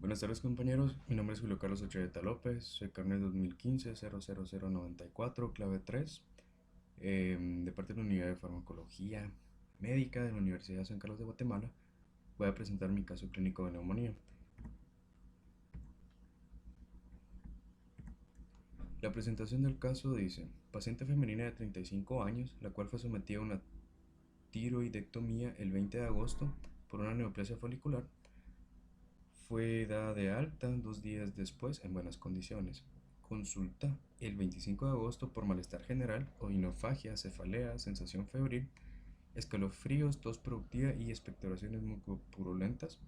Buenas tardes compañeros, mi nombre es Julio Carlos Ocheveta López, soy carnet 2015-00094, clave 3, de parte de la Unidad de Farmacología Médica de la Universidad de San Carlos de Guatemala. Voy a presentar mi caso clínico de neumonía. La presentación del caso dice: paciente femenina de 35 años, la cual fue sometida a una tiroidectomía el 20 de agosto por una neoplasia folicular. Fue dada de alta 2 días después en buenas condiciones. Consulta el 25 de agosto por malestar general, odinofagia, cefalea, sensación febril, escalofríos, tos productiva y expectoraciones mucopurulentas,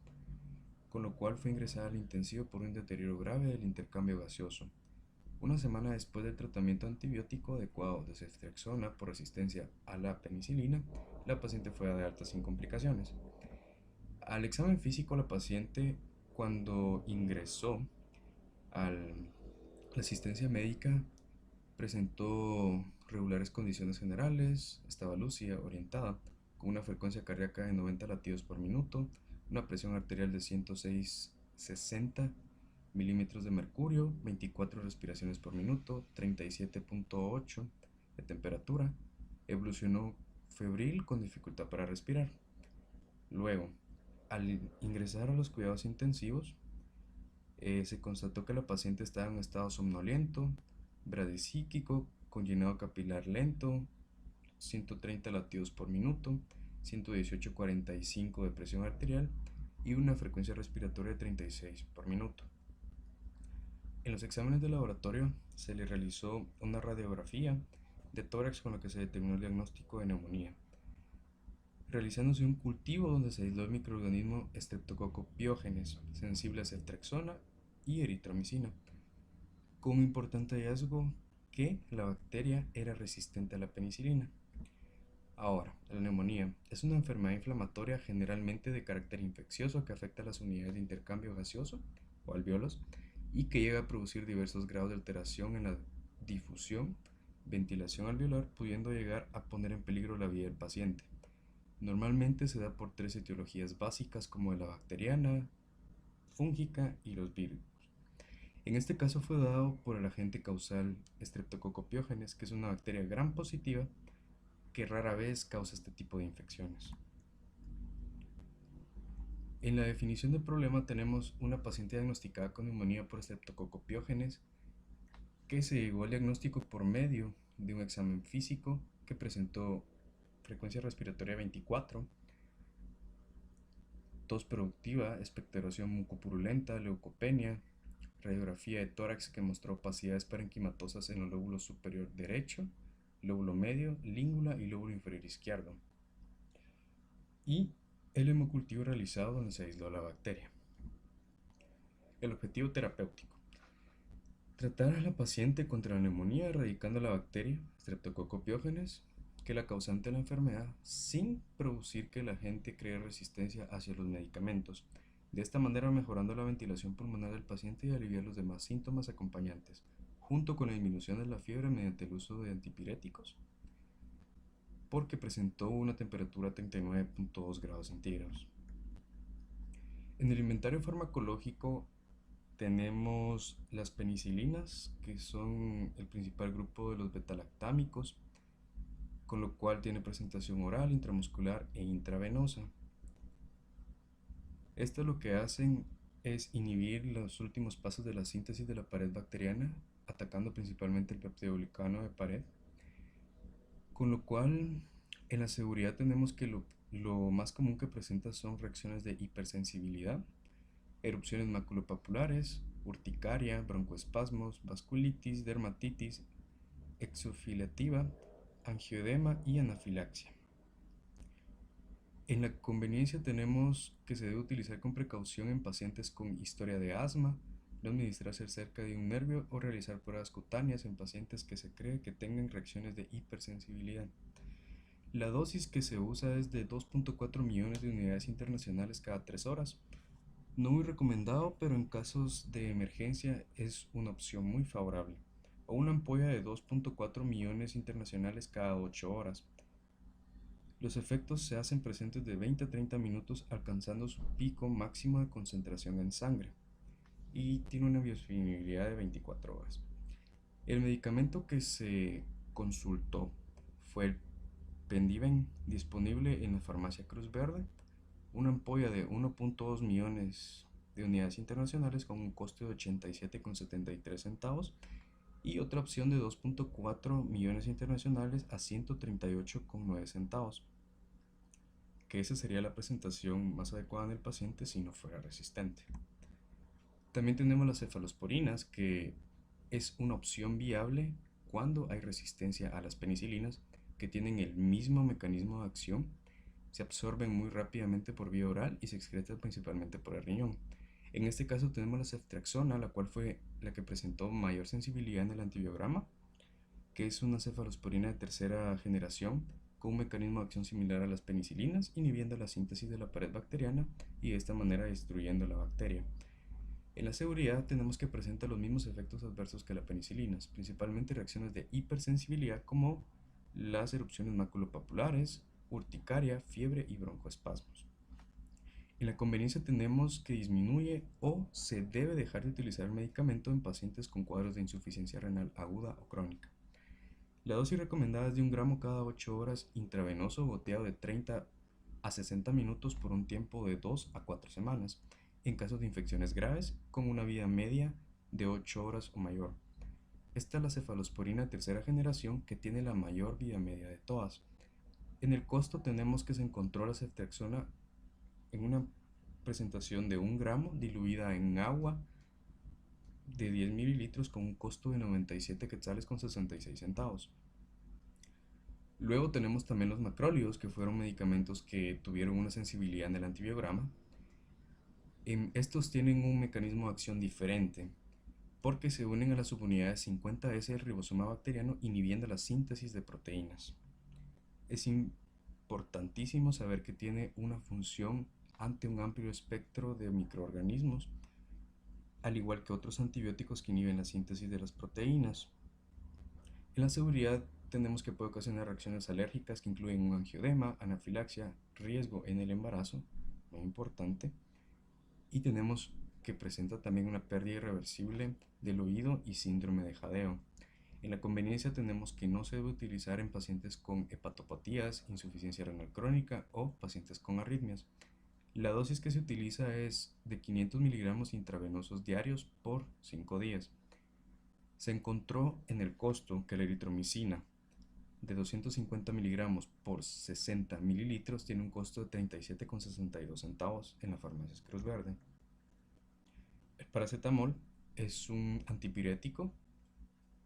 con lo cual fue ingresada al intensivo por un deterioro grave del intercambio gaseoso. Una semana después del tratamiento antibiótico adecuado de ceftriaxona por resistencia a la penicilina, la paciente fue dada de alta sin complicaciones. Al examen físico, la paciente, cuando ingresó a la asistencia médica, presentó regulares condiciones generales, estaba lúcida, orientada, con una frecuencia cardíaca de 90 latidos por minuto, una presión arterial de 106,60 milímetros de mercurio, 24 respiraciones por minuto, 37,8 de temperatura, evolucionó febril con dificultad para respirar. Luego, al ingresar a los cuidados intensivos, se constató que la paciente estaba en un estado somnoliento, bradisíquico, con llenado capilar lento, 130 latidos por minuto, 118,45 de presión arterial y una frecuencia respiratoria de 36 por minuto. En los exámenes de laboratorio se le realizó una radiografía de tórax con la que se determinó el diagnóstico de neumonía, realizándose un cultivo donde se aisló el microorganismo Streptococcus pyogenes, sensible a ceftriaxona y eritromicina, con un importante hallazgo que la bacteria era resistente a la penicilina. Ahora, la neumonía es una enfermedad inflamatoria generalmente de carácter infeccioso que afecta a las unidades de intercambio gaseoso o alvéolos y que llega a producir diversos grados de alteración en la difusión, ventilación alveolar, pudiendo llegar a poner en peligro la vida del paciente. Normalmente se da por 3 etiologías básicas como la bacteriana, fúngica y los virus. En este caso fue dado por el agente causal Streptococcus pyogenes, que es una bacteria gram positiva que rara vez causa este tipo de infecciones. En la definición del problema tenemos una paciente diagnosticada con neumonía por Streptococcus pyogenes que se llegó al diagnóstico por medio de un examen físico que presentó frecuencia respiratoria 24, tos productiva, expectoración mucopurulenta, leucopenia, radiografía de tórax que mostró opacidades parenquimatosas en el lóbulo superior derecho, lóbulo medio, língula y lóbulo inferior izquierdo, y el hemocultivo realizado donde se aisló la bacteria. El objetivo terapéutico: tratar a la paciente contra la neumonía erradicando la bacteria Streptococcus pyogenes, que es la causante de la enfermedad, sin producir que la gente cree resistencia hacia los medicamentos. De esta manera mejorando la ventilación pulmonar del paciente y aliviar los demás síntomas acompañantes, junto con la disminución de la fiebre mediante el uso de antipiréticos, porque presentó una temperatura 39,2 grados centígrados. En el inventario farmacológico tenemos las penicilinas, que son el principal grupo de los betalactámicos, con lo cual tiene presentación oral, intramuscular e intravenosa. Esto lo que hacen es inhibir los últimos pasos de la síntesis de la pared bacteriana, atacando principalmente el peptidoglicano de pared, con lo cual en la seguridad tenemos que lo más común que presenta son reacciones de hipersensibilidad, erupciones maculopapulares, urticaria, broncoespasmos, vasculitis, dermatitis exudativa, angioedema y anafilaxia. En la conveniencia tenemos que se debe utilizar con precaución en pacientes con historia de asma, no administrarse cerca de un nervio o realizar pruebas cutáneas en pacientes que se cree que tengan reacciones de hipersensibilidad. La dosis que se usa es de 2,4 millones de unidades internacionales cada 3 horas. No muy recomendado, pero en casos de emergencia es una opción muy favorable. O una ampolla de 2,4 millones internacionales cada 8 horas. Los efectos se hacen presentes de 20 a 30 minutos alcanzando su pico máximo de concentración en sangre. y tiene una biodisponibilidad de 24 horas. El medicamento que se consultó fue el Pendiven, disponible en la farmacia Cruz Verde, una ampolla de 1.2 millones de unidades internacionales con un costo de 87,73 centavos y otra opción de 2.4 millones internacionales a 138,9 centavos, que esa sería la presentación más adecuada en el paciente si no fuera resistente. También tenemos las cefalosporinas, que es una opción viable cuando hay resistencia a las penicilinas, que tienen el mismo mecanismo de acción, se absorben muy rápidamente por vía oral y se excretan principalmente por el riñón. En este caso tenemos la ceftriaxona, la cual fue la que presentó mayor sensibilidad en el antibiograma, que es una cefalosporina de tercera generación con un mecanismo de acción similar a las penicilinas, inhibiendo la síntesis de la pared bacteriana y de esta manera destruyendo la bacteria. En la seguridad tenemos que presenta los mismos efectos adversos que la penicilina, principalmente reacciones de hipersensibilidad como las erupciones maculopapulares, urticaria, fiebre y broncoespasmos. En la conveniencia tenemos que disminuye o se debe dejar de utilizar el medicamento en pacientes con cuadros de insuficiencia renal aguda o crónica. La dosis recomendada es de 1 gramo cada 8 horas intravenoso goteado de 30 a 60 minutos por un tiempo de 2 a 4 semanas, en casos de infecciones graves con una vida media de 8 horas o mayor. Esta es la cefalosporina de tercera generación que tiene la mayor vida media de todas. En el costo tenemos que se encontró la ceftriaxona en una presentación de 1 gramo diluida en agua de 10 mililitros con un costo de 97 quetzales con 66 centavos. Luego tenemos también los macrólidos, que fueron medicamentos que tuvieron una sensibilidad en el antibiograma. Estos tienen un mecanismo de acción diferente porque se unen a las subunidades 50S del ribosoma bacteriano inhibiendo la síntesis de proteínas. Es importantísimo saber que tiene una función ante un amplio espectro de microorganismos, al igual que otros antibióticos que inhiben la síntesis de las proteínas. En la seguridad tenemos que puede ocasionar reacciones alérgicas que incluyen un angioedema, anafilaxia, riesgo en el embarazo, muy importante, y tenemos que presenta también una pérdida irreversible del oído y síndrome de jadeo. En la conveniencia tenemos que no se debe utilizar en pacientes con hepatopatías, insuficiencia renal crónica o pacientes con arritmias. La dosis que se utiliza es de 500 miligramos intravenosos diarios por 5 días. Se encontró en el costo que la eritromicina de 250 miligramos por 60 mililitros tiene un costo de 37,62 centavos en la farmacia Cruz Verde. El paracetamol es un antipirético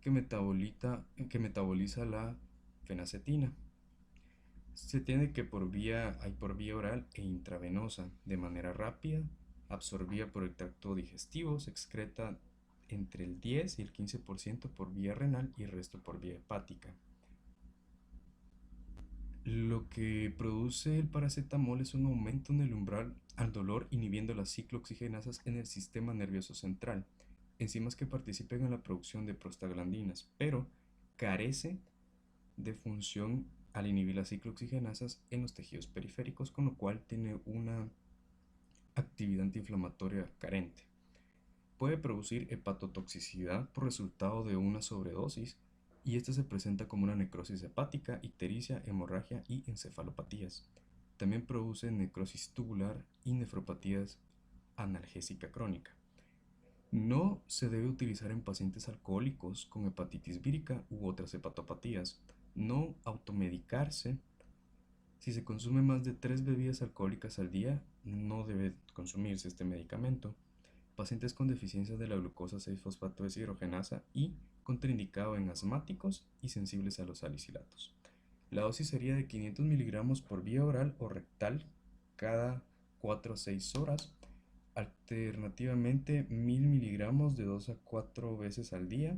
que metaboliza la fenacetina. Se tiene que hay por vía oral e intravenosa, de manera rápida, absorbida por el tracto digestivo, se excreta entre el 10 y el 15% por vía renal y el resto por vía hepática. Lo que produce el paracetamol es un aumento en el umbral al dolor inhibiendo las ciclooxigenasas en el sistema nervioso central, enzimas que participan en la producción de prostaglandinas, pero carece de función al inhibir las ciclooxigenasas en los tejidos periféricos, con lo cual tiene una actividad antiinflamatoria carente. Puede producir hepatotoxicidad por resultado de una sobredosis y esta se presenta como una necrosis hepática, ictericia, hemorragia y encefalopatías. También produce necrosis tubular y nefropatías analgésica crónica. No se debe utilizar en pacientes alcohólicos con hepatitis vírica u otras hepatopatías. No automedicarse. Si se consume más de 3 bebidas alcohólicas al día, no debe consumirse este medicamento. Pacientes con deficiencia de la glucosa 6-fosfato deshidrogenasa y contraindicado en asmáticos y sensibles a los salicilatos. La dosis sería de 500 miligramos por vía oral o rectal cada 4 a 6 horas. Alternativamente 1000 miligramos de 2 a 4 veces al día.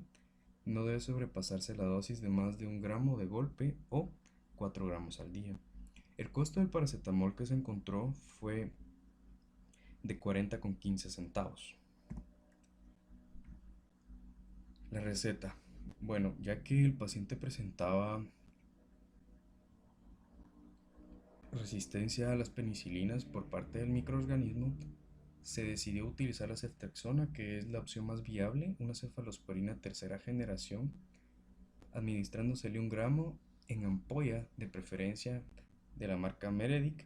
No debe sobrepasarse la dosis de más de 1 gramo de golpe o 4 gramos al día. El costo del paracetamol que se encontró fue de 40,15 centavos. La receta. Bueno, ya que el paciente presentaba resistencia a las penicilinas por parte del microorganismo, Se decidió utilizar la ceftriaxona, que es la opción más viable, una cefalosporina tercera generación, administrándosele 1 gramo en ampolla, de preferencia de la marca Meredith,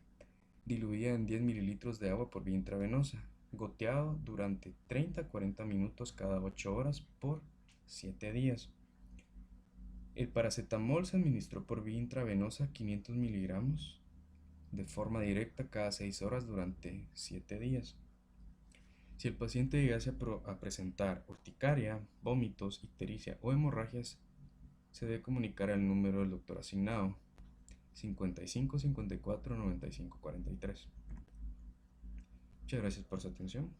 diluida en 10 mililitros de agua por vía intravenosa, goteado durante 30 a 40 minutos cada 8 horas por 7 días. El paracetamol se administró por vía intravenosa 500 miligramos de forma directa cada 6 horas durante 7 días. Si el paciente llegase a presentar urticaria, vómitos, ictericia o hemorragias, se debe comunicar al número del doctor asignado 55 54 95 43. Muchas gracias por su atención.